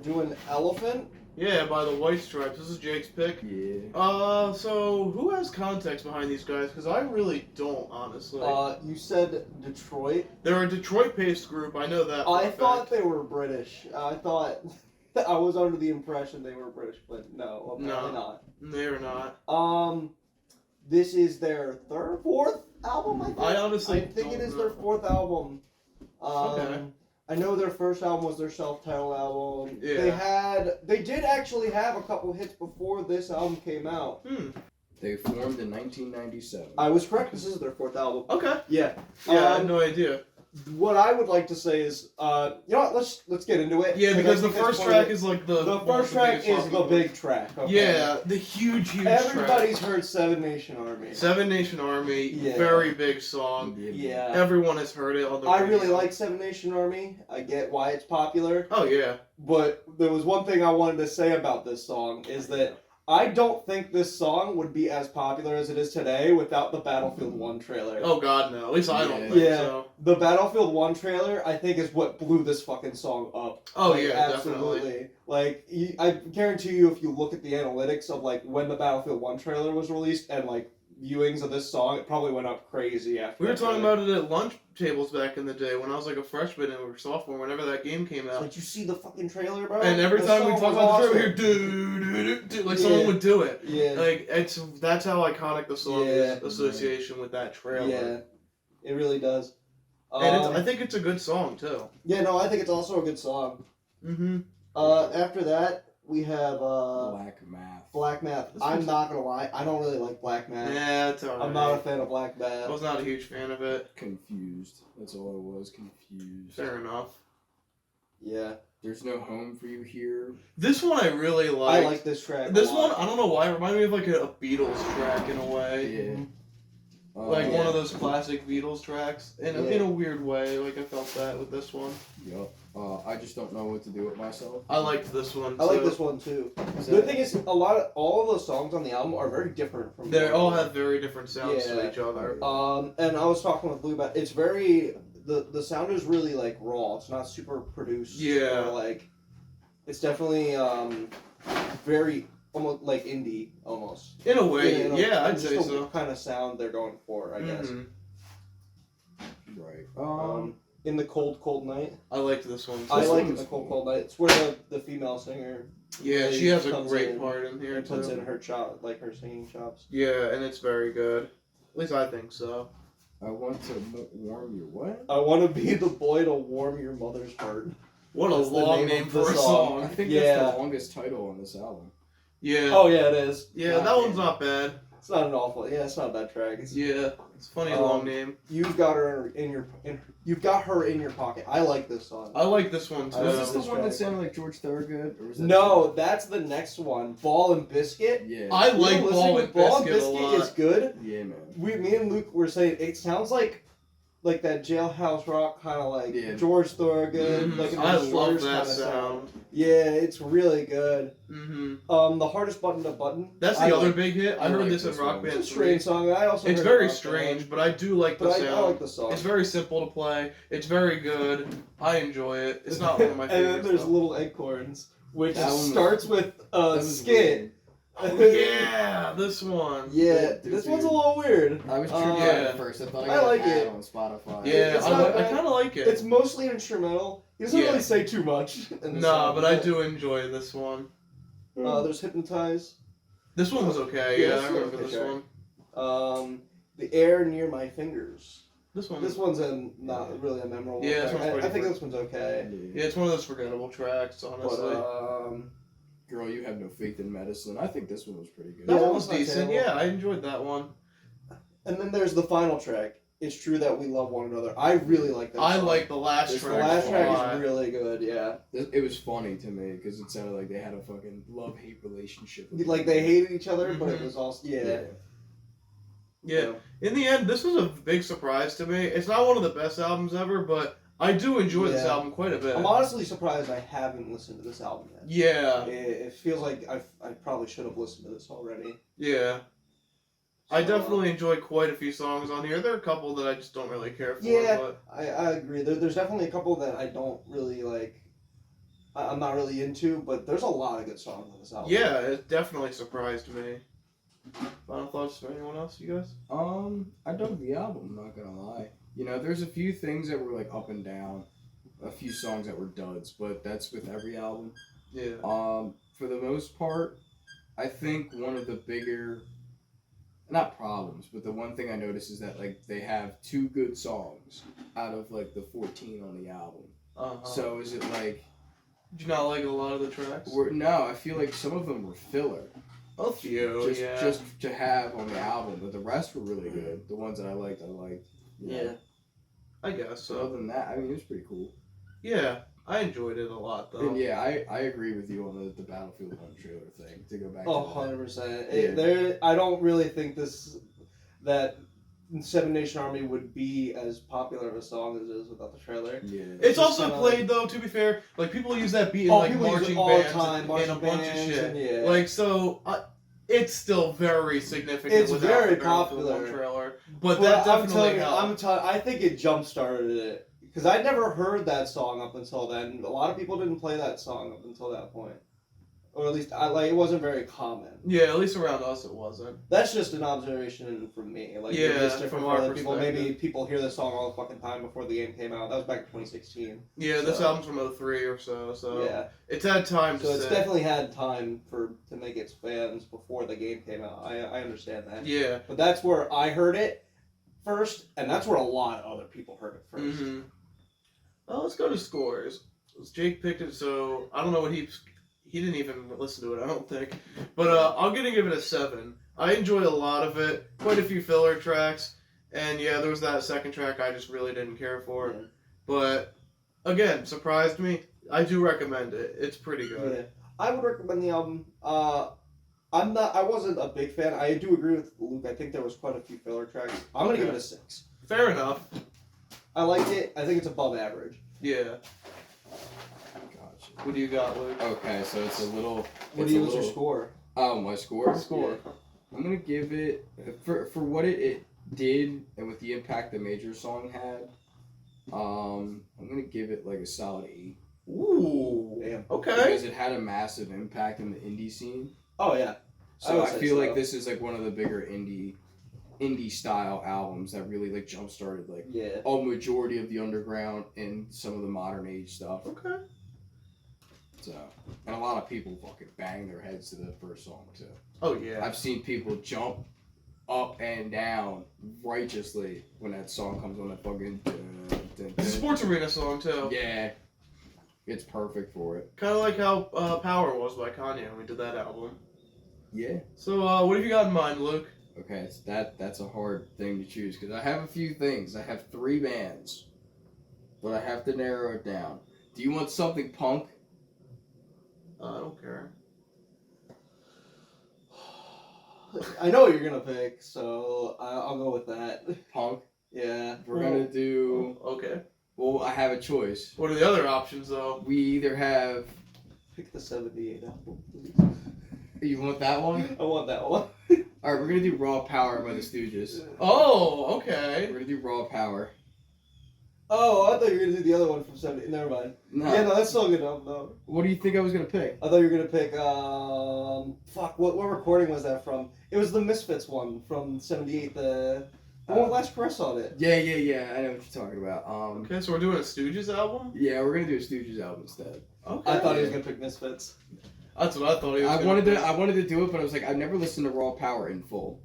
doing Elephant. Yeah, by the White Stripes. This is Jake's pick. Yeah. So who has context behind these guys? Because I really don't, honestly. You said Detroit. They're a Detroit-based group. I know that. I thought they were British. I thought I was under the impression they were British, but no, apparently not. They're not. This is their fourth album. I think. I honestly think it is don't their know. fourth album. Okay. I know their first album was their self-titled album. Yeah. They did actually have a couple hits before this album came out. They formed in 1997. I was correct. This is their fourth album. Okay. Yeah. Yeah, I had no idea. What I would like to say is, you know what? Let's get into it. Yeah, because the I think first that's track is like the first track is the big track. Okay? Yeah, the huge Everybody's track. heard Seven Nation Army. Seven Nation Army, Yeah. very big song. Yeah. Everyone has heard it on the I radio. really like Seven Nation Army. I get why it's popular. Oh yeah. But there was one thing I wanted to say about this song is that I don't think this song would be as popular as it is today without the Battlefield 1 trailer. Oh god, no. At least I don't think Yeah. so. The Battlefield 1 trailer, I think, is what blew this fucking song up. Oh Like, yeah, absolutely. definitely. Like, I guarantee you, if you look at the analytics of like when the Battlefield 1 trailer was released and like viewings of this song, it probably went up crazy after. We were that talking trailer. about it at lunch tables back in the day when I was like a freshman and we were sophomore. Whenever that game came out, Did you see the fucking trailer, bro? and every The time we song talk was about the trailer, we awesome. hear do, like Yeah. someone would do it. Yeah. Like that's how iconic the song Yeah. is. Association with that trailer. Yeah. It really does. And I think it's a good song too. Yeah, no, I think it's also a good song. Mm-hmm. After that, we have Black Math. Black Math. This I'm one's- not gonna lie, I don't really like Black Math. Yeah, it's alright. I'm not a fan of Black I Math. was not a huge fan of it. Confused. That's all it was. Confused. Fair enough. Yeah. There's no home for you here. This one I really I like. like this track. This a one, lot. I don't know why, it reminded me of like a Beatles track in a way. Yeah. Like Yeah. one of those classic Beatles tracks. In Yeah. a weird way, like I felt that with this one. Yup. I just don't know what to do with myself. I liked this one too. I like this one too. The good thing is, all of the songs on the album are very different from. They the all other. have very different sounds Yeah. to each other. And I was talking with Lou about it's very the sound is really like raw. It's not super produced. Yeah. Or, like, it's definitely very almost like indie almost. In a way, yeah, I'd just say the so. kind of sound they're going for, I guess. Mhm. Right. In the cold night. I liked this one. I This like one in the is cold night. It's where the female singer Yeah, she has a comes great in part in here puts too. in her her singing chops. Yeah, and it's very good. At least I think so. I want to warm your what? I want to be the boy to warm your mother's heart. What a That's the long name name of for the a song. I song. think Yeah. that's the longest title on this album. Yeah. Oh yeah, it is. Yeah, that one's not bad. It's not an awful. Yeah, it's not a bad track. It's, Yeah, it's a funny Um, long name. You've got her you've got her in your pocket. I like this song. I like this one too. I Was love this the this one that track. sounded like George Thorogood? Or was that No, that's the next one. Ball and Biscuit. Yeah. I like You know, Ball listening and to Ball and Biscuit a Biscuit lot. is good. Yeah, man. Me and Luke were saying it sounds like that Jailhouse Rock kind of like Yeah. George Thorogood. Mhm. Like in I the love Shores that kinda sound. Yeah, it's really good. Mm-hmm. The Hardest Button to Button. That's I the other like- big hit. I I heard like this in this Rock one. Band It's a 3. strange song. I also It's heard very Rock strange, Band, but I do like the but sound. I like the song. It's very simple to play. It's very good. I enjoy it. It's not one of my And then favorites. there's though. Little Acorns, which That one was- starts with That a was skit. weird. Oh, yeah, this one. Yeah, Yeah, this dude. one's a little weird. I was tripped out Yeah. at first. I thought I I got like an ad it. on Spotify. Yeah, It's I not bad. kind of like it. It's mostly instrumental. He doesn't Yeah. really say too much. In the Nah, song, but I do enjoy this one. There's Hypnotize. This one was okay. Yeah, Yeah, this I was remember this okay. one. The Air Near My Fingers. This one. This one's not really a memorable. Yeah, this track. one's I pretty think fun. this one's okay. Yeah, it's one of those forgettable tracks, honestly. But Girl, you have no faith in medicine. I think this one was pretty good. that yeah, one was that's not decent. terrible. Yeah, I enjoyed that one. and then there's the final track. It's true that we love one another. I really like that. I song. like the last The track. last a track lot. is really good. Yeah, It was funny to me because it sounded like they had a fucking love-hate relationship. like they hated each other, but it Mhm. was also Yeah. Yeah. In the end, this was a big surprise to me. It's not one of the best albums ever, but I do enjoy this Yeah. album quite a bit. I'm honestly surprised I haven't listened to this album yet. Yeah, It feels like I probably should have listened to this already. yeah. I So, definitely enjoy quite a few songs on here. There are a couple that I just don't really care for. Yeah. But I agree. There's definitely a couple that I don't really like. I'm not really into, but there's a lot of good songs on this album. Yeah, it definitely surprised me. Final thoughts for anyone else, you guys? I dug the album, I'm not gonna lie. You know, there's a few things that were like up and down, a few songs that were duds, but that's with every album. Yeah. For the most part, I think one of the bigger, not problems, but the one thing I noticed is that like they have 2 good songs out of like the 14 on the album. So is it like? Did you not like a lot of the tracks? No, I feel like some of them were filler. A few, Just to have on the album, but the rest were really good. The ones that I liked, you know. Yeah. I guess So so. other than that, I mean, it was pretty cool. Yeah, I enjoyed it a lot though. And yeah, I agree with you on the Battlefield 1 trailer thing. To go back Oh, to that. 100%. Yeah. There, I don't really think that Seven Nation Army would be as popular of a song as it is without the trailer. Yeah. It's just also kinda played though. To be fair, like people use that beat in Oh, like people use it marching all the bands time, and marching a bunch of bands shit. and yeah. Like so, it's still very significant. It's without very the Battlefield popular. 1 trailer, but Well, that definitely helped. I think it jump started it because I never heard that song up until then. A lot of people didn't play that song up until that point, or at least it wasn't very common. Yeah, at least around us it wasn't. That's just an observation from me. Like Yeah, maybe it's different from for our other people. Maybe perspective. people hear this song all the fucking time before the game came out. That was back in 2016. Yeah, this So- album's from 03 or so, so Yeah, it's had time to so it's sit. definitely had time to make its fans before the game came out. I understand that. Yeah. But that's where I heard it first, and that's where a lot of other people heard it 1st. Mm-hmm. Well, let's go to scores. Jake picked it, so I don't know what he didn't even listen to it, I don't think. But I'm gonna give it a 7. I enjoyed a lot of it. Quite a few filler tracks, and yeah, there was that second track I just really didn't care for. Yeah. But again, surprised me. I do recommend it. It's pretty Yeah. good. I would recommend the album. I wasn't a big fan. I do agree with Luke. I think there was quite a few filler tracks. I'm gonna Okay. give it a 6. Fair enough. I liked it. I think it's above average. Yeah. Gotcha. What do you got, Luke? Okay, so it's a little. What's your score? Oh, my score. Score. I'm gonna give it for what it did and with the impact the Major song had. I'm gonna give it like a solid 8 Ooh. Damn. Okay. because it had a massive impact in the indie scene. Oh yeah. I So would I say feel so. like this is like one of the bigger indie style albums that really like jump started like Yeah. a majority of the underground and some of the modern age stuff. Okay. So and a lot of people fucking bang their heads to the first song too. Oh yeah. I've seen people jump up and down righteously when that song comes on. That fucking It's a sports arena song too. yeah, it's perfect for it. Kind of like how Power was by Kanye when we did that album. Yeah. So what have you got in mind, Luke? Okay, it's that's a hard thing to choose because I have a few things. I have 3 bands, but I have to narrow it down. Do you want something punk? I don't care. I know what you're gonna pick, so I'll go with that. Punk. Yeah. We're gonna do. Okay. Well, I have a choice. What are the other options though? We either have. Pick the 78 album, please. You want that one? I want that one. All right, we're gonna do Raw Power by the Stooges. Oh, okay. We're gonna do Raw Power. Oh, I thought you were gonna do the other one from 70. Never mind. No. Yeah, no, that's still a good album though. What do you think I was gonna pick? I thought you were gonna pick fuck, what recording was that from? It was the Misfits one from 78, the one with Last Caress on it. Yeah. I know what you're talking about. Okay, so we're doing a Stooges album. Yeah, we're gonna do a Stooges album instead. Okay. I thought he was gonna pick Misfits. That's what I thought he was. I gonna wanted pick. to do it, but I was like, I've never listened to Raw Power in full.